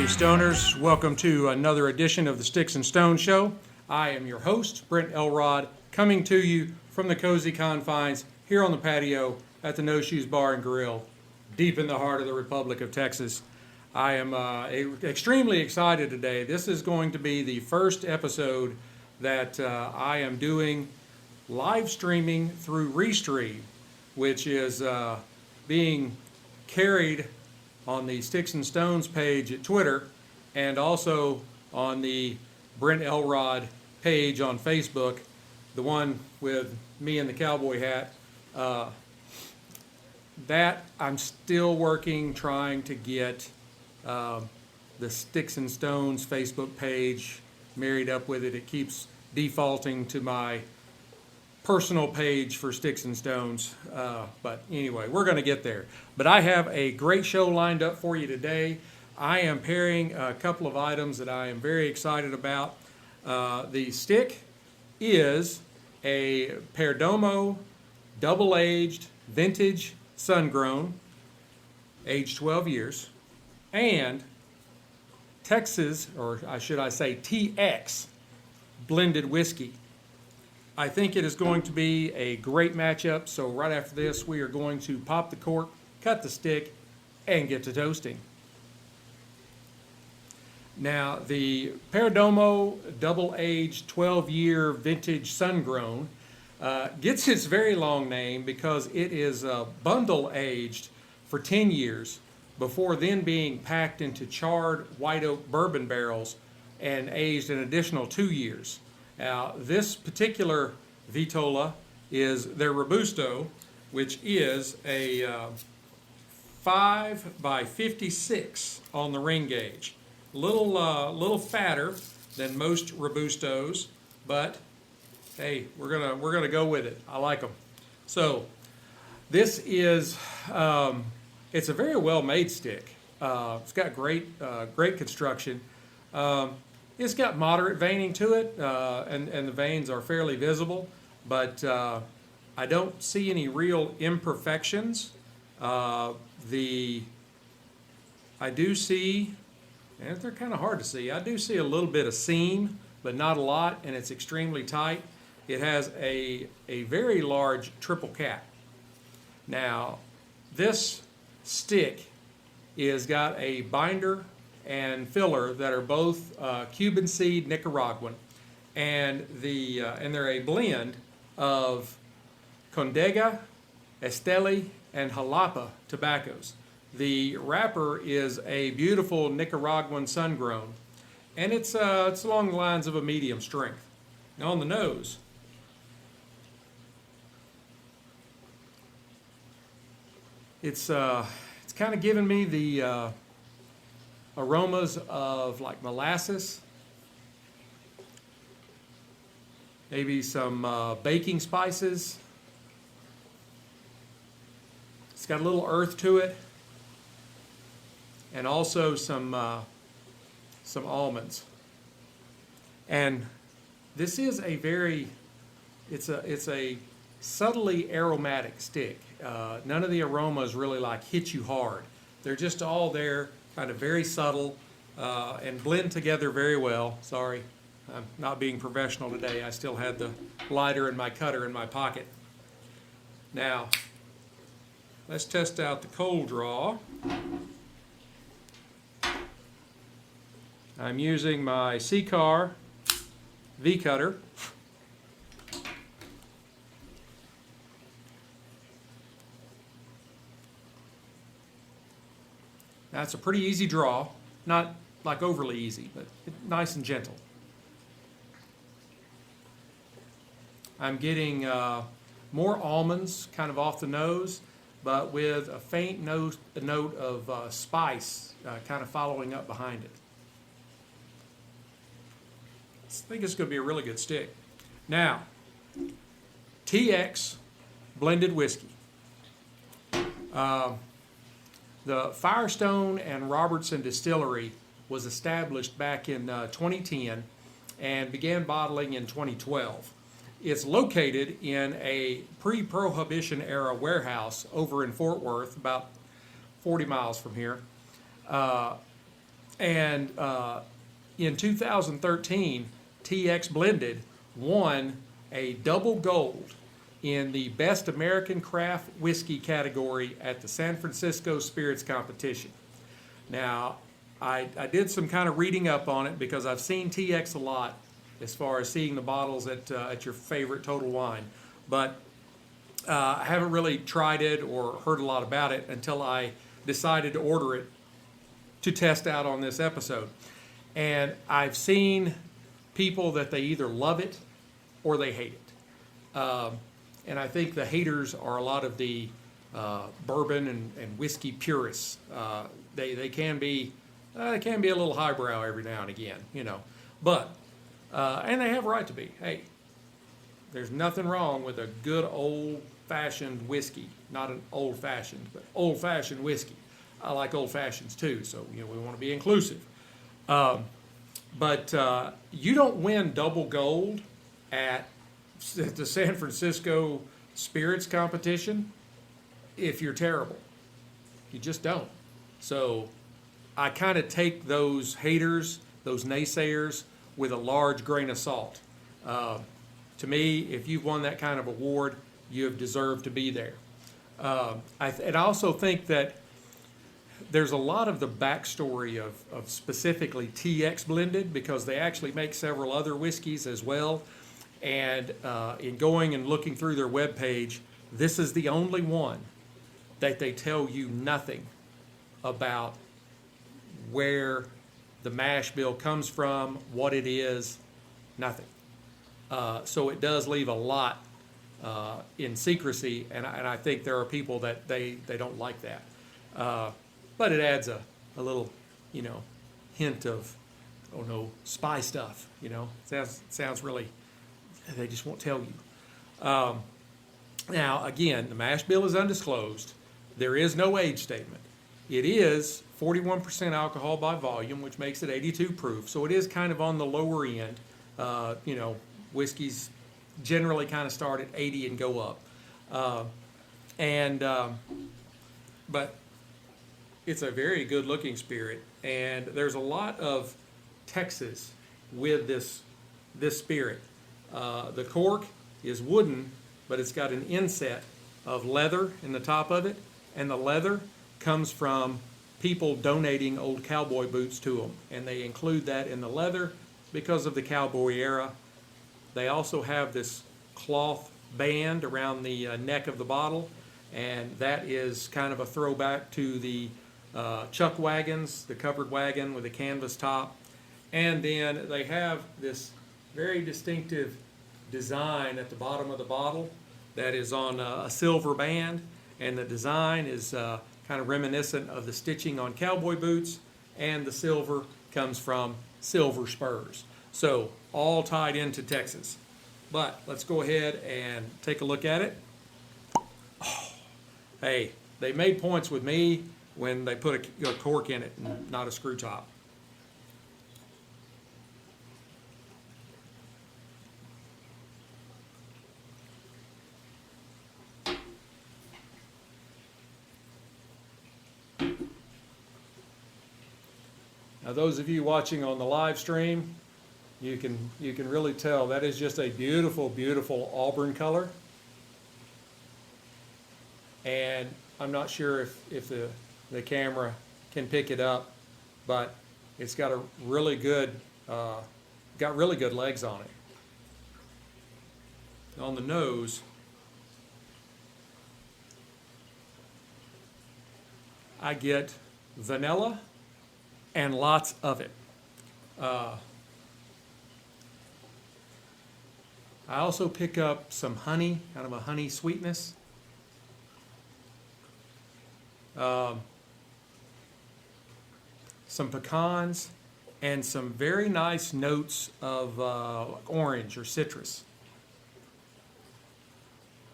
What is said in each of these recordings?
Stoners, welcome to another edition of the Sticks-n-Stonez Show. I am your host, Brent Elrod, coming to you from the cozy confines here on the patio at the No Shoes Bar and Grill, deep in the heart of the Republic of Texas. I am extremely excited today. This is going to be the first episode that I am doing live streaming through Restream, which is being carried on the Sticks-n-Stonez page at Twitter, and also on the Brent Elrod page on Facebook, the one with me in the cowboy hat. That I'm still working, trying to get the Sticks-n-Stonez Facebook page married up with it. It keeps defaulting to my personal page for Sticks-n-Stonez, but anyway, we're going to get there. But I have a great show lined up for you today. I am pairing a couple of items that I am very excited about. The stick is a Perdomo double-aged vintage sun-grown, aged 12 years, and Texas, or should I say TX, blended whiskey. I think it is going to be a great matchup, so right after this we are going to pop the cork, cut the stick, and get to toasting. Now, the Perdomo double-aged 12-year vintage sun-grown gets its very long name because it is bundle-aged for 10 years before then being packed into charred white oak bourbon barrels and aged an additional 2 years. Now, this particular Vitola is their Robusto, which is a 5 by 56 on the ring gauge. Little fatter than most Robustos, but hey, we're gonna go with it. I like them. So this is it's a very well made stick. It's got great construction. It's got moderate veining to it, and the veins are fairly visible, but I don't see any real imperfections. I do see, and they're kind of hard to see, I do see a little bit of seam, but not a lot, and it's extremely tight. It has a very large triple cap. Now, this stick is got a binder and filler that are both Cuban seed Nicaraguan, and they're a blend of Condega, Esteli, and Jalapa tobaccos. The wrapper is a beautiful Nicaraguan sun-grown, and it's along the lines of a medium strength. Now on the nose, it's kind of giving me the aromas of like molasses, maybe some baking spices. It's got a little earth to it, and also some almonds. And this is it's a subtly aromatic stick. None of the aromas really like hit you hard. They're just all there, kind of very subtle, and blend together very well. Sorry, I'm not being professional today. I still had the lighter and my cutter in my pocket. Now, let's test out the cold draw. I'm using my C-Car V-Cutter. That's a pretty easy draw, not like overly easy, but nice and gentle. I'm getting more almonds kind of off the nose, but with a faint note of spice kind of following up behind it. I think it's going to be a really good stick. Now, TX blended whiskey. The Firestone and Robertson Distillery was established back in 2010 and began bottling in 2012. It's located in a pre-Prohibition era warehouse over in Fort Worth, about 40 miles from here. And in 2013, TX Blended won a double gold in the Best American Craft Whiskey category at the San Francisco Spirits Competition. Now, I did some kind of reading up on it because I've seen TX a lot as far as seeing the bottles at your favorite Total Wine. But I haven't really tried it or heard a lot about it until I decided to order it to test out on this episode. And I've seen people that they either love it or they hate it. And I think the haters are a lot of the bourbon and whiskey purists. They can be a little highbrow every now and again, you know. But and they have a right to be. Hey, there's nothing wrong with a good old-fashioned whiskey. Not an old-fashioned, but old-fashioned whiskey. I like old-fashions too, so you know we want to be inclusive. But you don't win double gold at the San Francisco Spirits Competition if you're terrible. You just don't. So I kind of take those haters, those naysayers, with a large grain of salt. To me, if you've won that kind of award, you have deserved to be there. And I also think that there's a lot of the backstory of specifically TX Blended, because they actually make several other whiskeys as well. And in going and looking through their webpage, this is the only one that they tell you nothing about where the mash bill comes from, what it is, nothing. So it does leave a lot in secrecy, and I think there are people that they don't like that. But it adds a little, you know, hint of, oh no, spy stuff, you know. Sounds really, they just won't tell you. Now, again, the mash bill is undisclosed. There is no age statement. It is 41% alcohol by volume, which makes it 82 proof. So it is kind of on the lower end. You know, whiskeys generally kind of start at 80 and go up. But it's a very good looking spirit. And there's a lot of Texas with this spirit. The cork is wooden, but it's got an inset of leather in the top of it. And the leather comes from people donating old cowboy boots to them. And they include that in the leather because of the cowboy era. They also have this cloth band around the neck of the bottle. And that is kind of a throwback to the chuck wagons, the covered wagon with a canvas top. And then they have this very distinctive design at the bottom of the bottle that is on a silver band. And the design is kind of reminiscent of the stitching on cowboy boots, and the silver comes from silver spurs. So all tied into Texas. But let's go ahead and take a look at it. Oh, hey, they made points with me when they put a cork in it and not a screw top. Now, those of you watching on the live stream, you can really tell that is just a beautiful, beautiful auburn color. And I'm not sure if the camera can pick it up, but it's got a really good, got really good legs on it. On the nose, I get vanilla and lots of it. I also pick up some honey, kind of a honey sweetness. Some pecans, and some very nice notes of orange or citrus.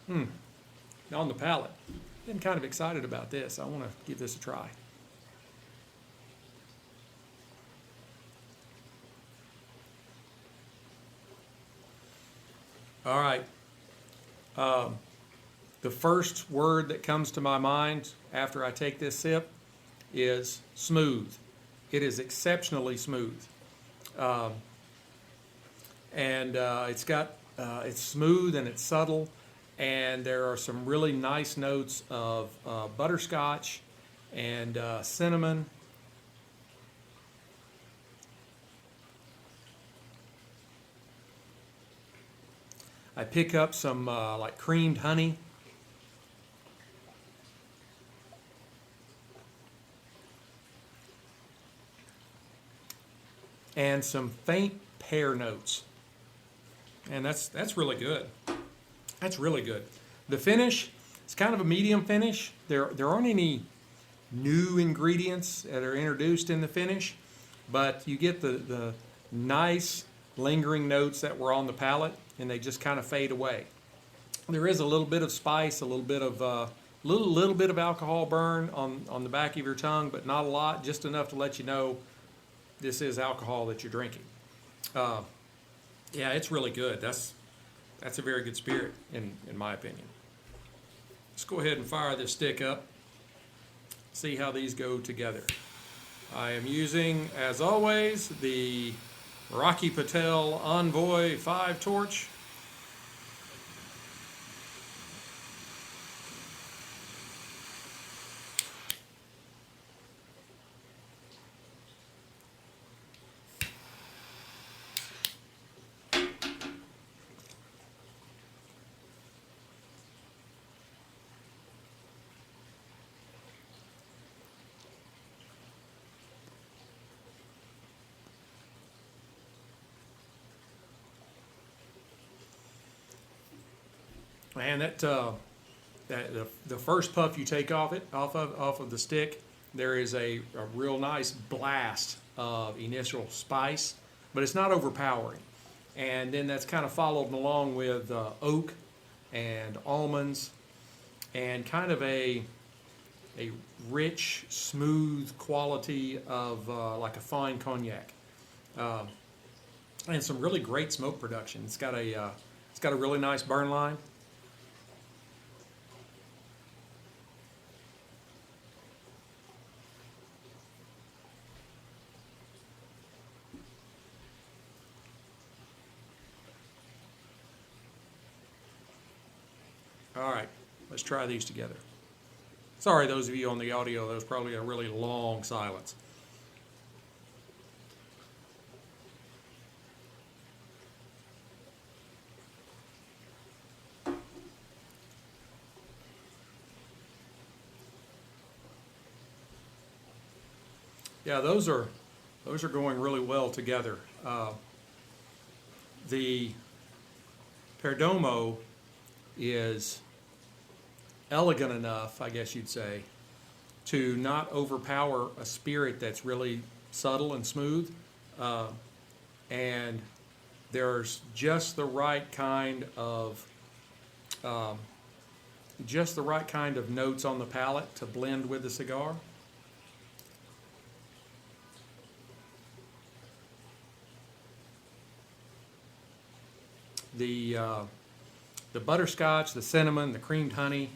On the palate. Been kind of excited about this. I want to give this a try. All right. The first word that comes to my mind after I take this sip is smooth. It is exceptionally smooth. And it's smooth and it's subtle, and there are some really nice notes of butterscotch and cinnamon. I pick up some like creamed honey. And some faint pear notes. And that's really good. That's really good. The finish, it's kind of a medium finish. There aren't any new ingredients that are introduced in the finish, but you get the nice lingering notes that were on the palate, and they just kind of fade away. There is a little bit of spice, a little bit of little bit of alcohol burn on the back of your tongue, but not a lot, just enough to let you know this is alcohol that you're drinking. Yeah, it's really good. That's a very good spirit in my opinion. Let's go ahead and fire this stick up. See how these go together. I am using, as always, the Rocky Patel Envoy 5 torch. Man, the first puff you take off of the stick, there is a real nice blast of initial spice, but it's not overpowering. And then that's kind of followed along with oak and almonds and kind of a rich, smooth quality of like a fine cognac, and some really great smoke production. It's got a really nice burn line. All right, let's try these together. Sorry, those of you on the audio, that was probably a really long silence. Yeah, those are going really well together. The Perdomo is elegant enough, I guess you'd say, to not overpower a spirit that's really subtle and smooth, and there's just the right kind of notes on the palate to blend with the cigar. The butterscotch, the cinnamon, the creamed honey,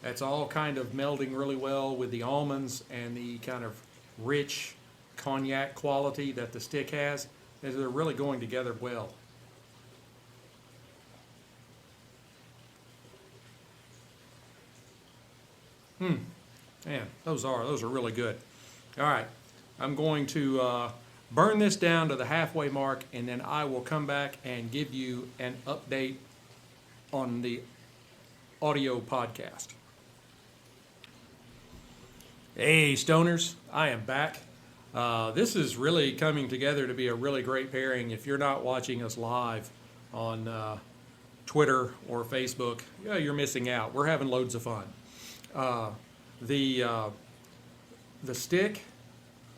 that's all kind of melding really well with the almonds and the kind of rich cognac quality that the stick has. They're really going together well. Man, those are really good. All right, I'm going to burn this down to the halfway mark, and then I will come back and give you an update on the audio podcast. Hey, Stoners, I am back. This is really coming together to be a really great pairing. If you're not watching us live on Twitter or Facebook, yeah, you're missing out. We're having loads of fun. The stick,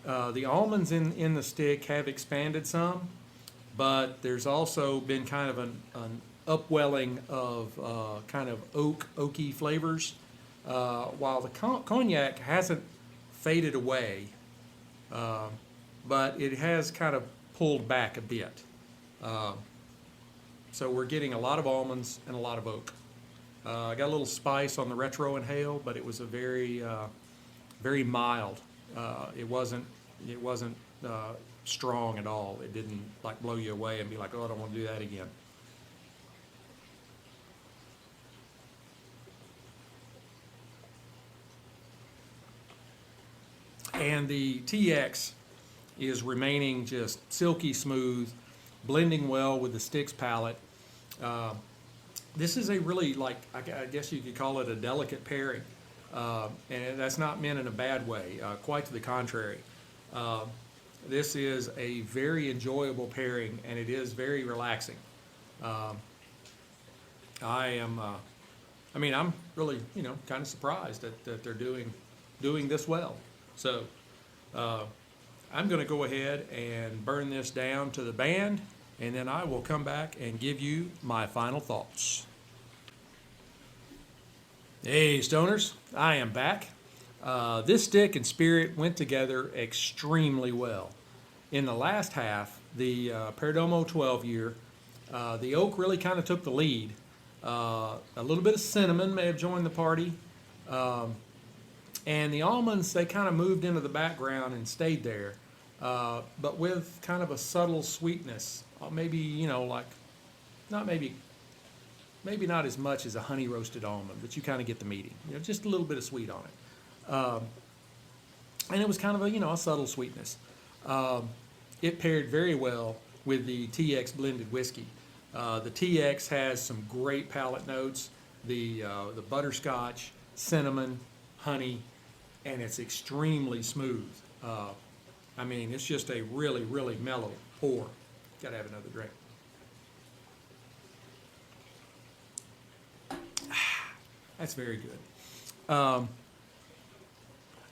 the almonds in the stick have expanded some, but there's also been kind of upwelling of kind of oaky flavors, while the cognac hasn't faded away, but it has kind of pulled back a bit. So we're getting a lot of almonds and a lot of oak. I got a little spice on the retro inhale, but it was a very mild. It wasn't strong at all. It didn't like blow you away and be like, oh, I don't want to do that again. And the TX is remaining just silky smooth, blending well with the Sticks palate. This is a really, like, I guess you could call it a delicate pairing. And that's not meant in a bad way, quite to the contrary. This is a very enjoyable pairing, and it is very relaxing. I'm really, kind of surprised that they're doing this well. So I'm going to go ahead and burn this down to the band, and then I will come back and give you my final thoughts. Hey, Stoners, I am back. This stick and spirit went together extremely well. In the last half, the Perdomo 12-year, the oak really kind of took the lead. A little bit of cinnamon may have joined the party. And the almonds, they kind of moved into the background and stayed there, but with kind of a subtle sweetness. Maybe not as much as a honey roasted almond, but you kind of get the meaning. Just a little bit of sweet on it. And it was kind of a subtle sweetness. It paired very well with the TX blended whiskey. The TX has some great palate notes, the butterscotch, cinnamon, honey, and it's extremely smooth. It's just a really, really mellow pour. Gotta have another drink. That's very good.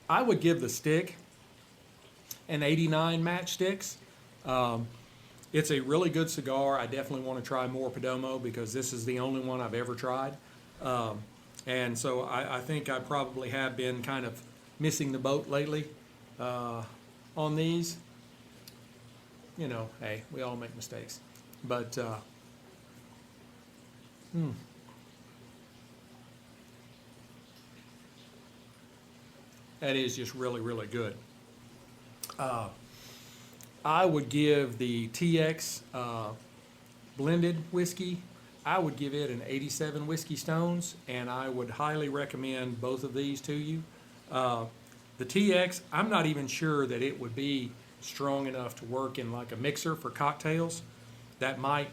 I would give the stick an 89 matchsticks. It's a really good cigar. I definitely want to try more Perdomo because this is the only one I've ever tried. And so I think I probably have been kind of missing the boat lately on these. Hey, we all make mistakes. But that is just really, really good. I would give the TX blended whiskey, I would give it an 87 Whiskey Stones, and I would highly recommend both of these to you. The TX, I'm not even sure that it would be strong enough to work in like a mixer for cocktails. That might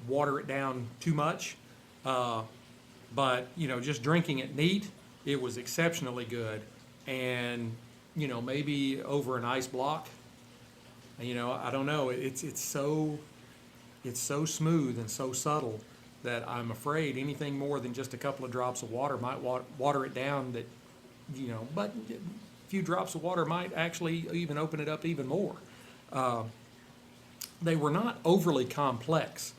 water it down too much. But, just drinking it neat, it was exceptionally good. And, maybe over an ice block, I don't know. It's so smooth and so subtle that I'm afraid anything more than just a couple of drops of water might water it down. But a few drops of water might actually even open it up even more. They were not overly complex,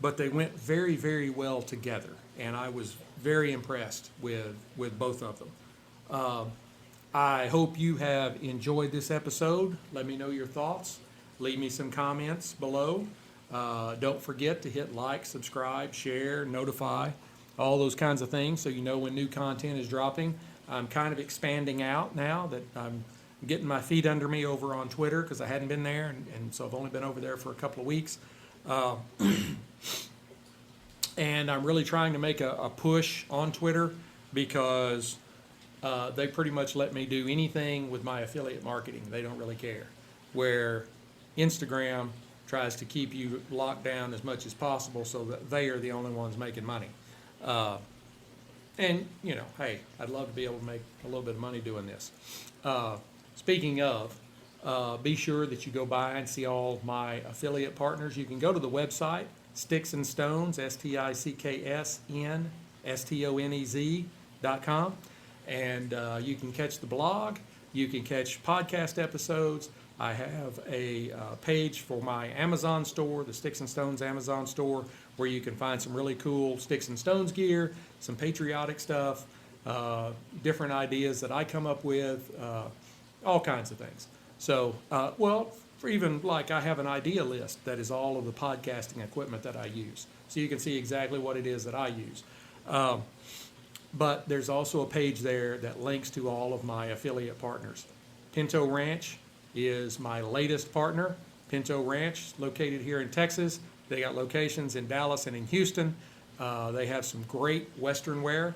but they went very, very well together, and I was very impressed with both of them. I hope you have enjoyed this episode. Let me know your thoughts. Leave me some comments below. Don't forget to hit like, subscribe, share, notify, all those kinds of things so you know when new content is dropping. I'm kind of expanding out now that I'm getting my feet under me over on Twitter because I hadn't been there, and so I've only been over there for a couple of weeks. And I'm really trying to make a push on Twitter because they pretty much let me do anything with my affiliate marketing. They don't really care. Where Instagram tries to keep you locked down as much as possible so that they are the only ones making money. And, hey, I'd love to be able to make a little bit of money doing this. Speaking of, be sure that you go by and see all my affiliate partners. You can go to the website, Sticks-n-Stonez, STICKSNSTONEZ.com. And you can catch the blog, you can catch podcast episodes, I have a page for my Amazon store, the Sticks-n-Stonez Amazon store, where you can find some really cool Sticks-n-Stonez gear, some patriotic stuff, different ideas that I come up with, all kinds of things. So, for even like I have an idea list that is all of the podcasting equipment that I use. So you can see exactly what it is that I use. But there's also a page there that links to all of my affiliate partners. Pinto Ranch is my latest partner. Pinto Ranch, located here in Texas. They got locations in Dallas and in Houston. They have some great Western wear.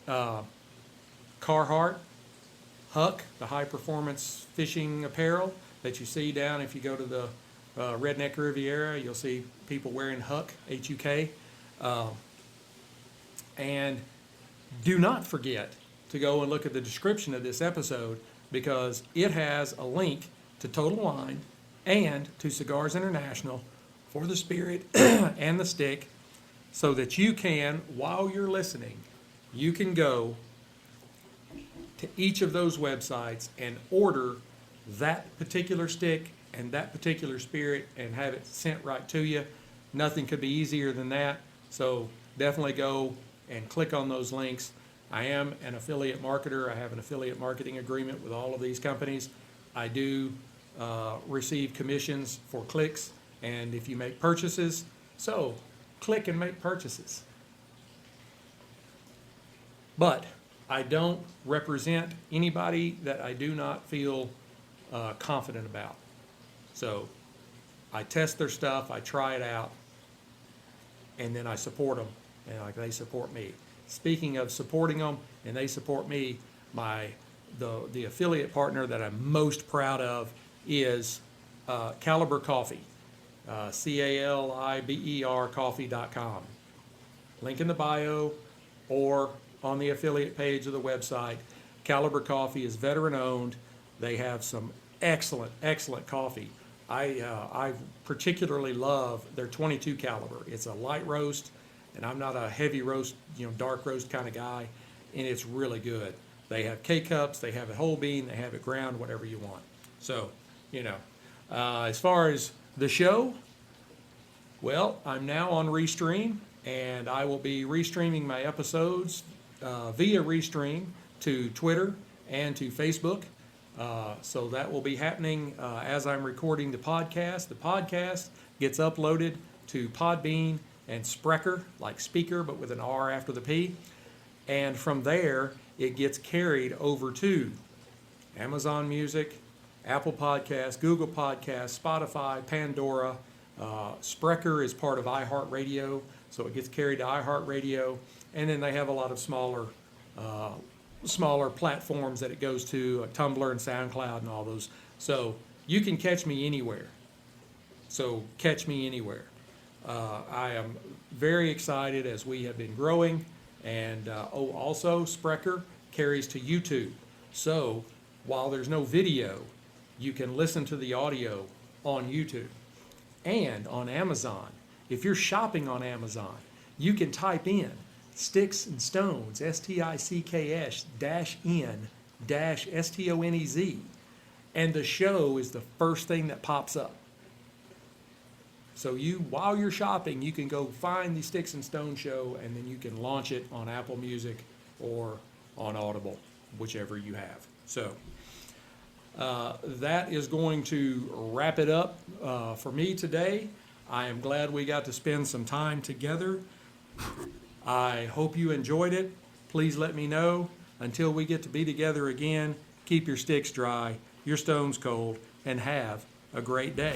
Carhartt, Huck, the high-performance fishing apparel that you see down. If you go to the Redneck Riviera, you'll see people wearing Huck, H-U-K. And do not forget to go and look at the description of this episode, because it has a link to Total Wine and to Cigars International for the Spirit and the Stick, so that you can, while you're listening, you can go to each of those websites and order that particular stick and that particular spirit and have it sent right to you. Nothing could be easier than that. So definitely go and click on those links. I am an affiliate marketer. I have an affiliate marketing agreement with all of these companies. I do receive commissions for clicks, and if you make purchases, so click and make purchases. But I don't represent anybody that I do not feel confident about. So I test their stuff, I try it out, and then I support them, and like they support me. Speaking of supporting them and they support me, the affiliate partner that I'm most proud of is Caliber Coffee, CALIBER coffee.com. Link in the bio or on the affiliate page of the website. Caliber Coffee is veteran owned. They have some excellent coffee. I particularly love their 22 caliber. It's a light roast, and I'm not a heavy roast, dark roast kind of guy, and it's really good. They have K-cups, they have it whole bean, they have it ground, whatever you want. So, as far as the show, well, I'm now on Restream, and I will be restreaming my episodes via Restream to Twitter and to Facebook. So that will be happening as I'm recording the podcast. The podcast gets uploaded to Podbean and Sprecher, like speaker, but with an R after the P. And from there, it gets carried over to Amazon Music, Apple Podcasts, Google Podcasts, Spotify, Pandora. Sprecher is part of iHeartRadio, so it gets carried to iHeartRadio. And then they have a lot of smaller platforms that it goes to, Tumblr and SoundCloud and all those. So you can catch me anywhere. So catch me anywhere. I am very excited as we have been growing. And also Sprecher carries to YouTube. So while there's no video, you can listen to the audio on YouTube. And on Amazon, if you're shopping on Amazon, you can type in Sticks-n-Stonez, STICKS-N-STONEZ, and the show is the first thing that pops up. So while you're shopping, you can go find the Sticks-n-Stonez show, and then you can launch it on Apple Music or on Audible, whichever you have. So that is going to wrap it up for me today. I am glad we got to spend some time together. I hope you enjoyed it. Please let me know. Until we get to be together again, keep your sticks dry, your stones cold, and have a great day.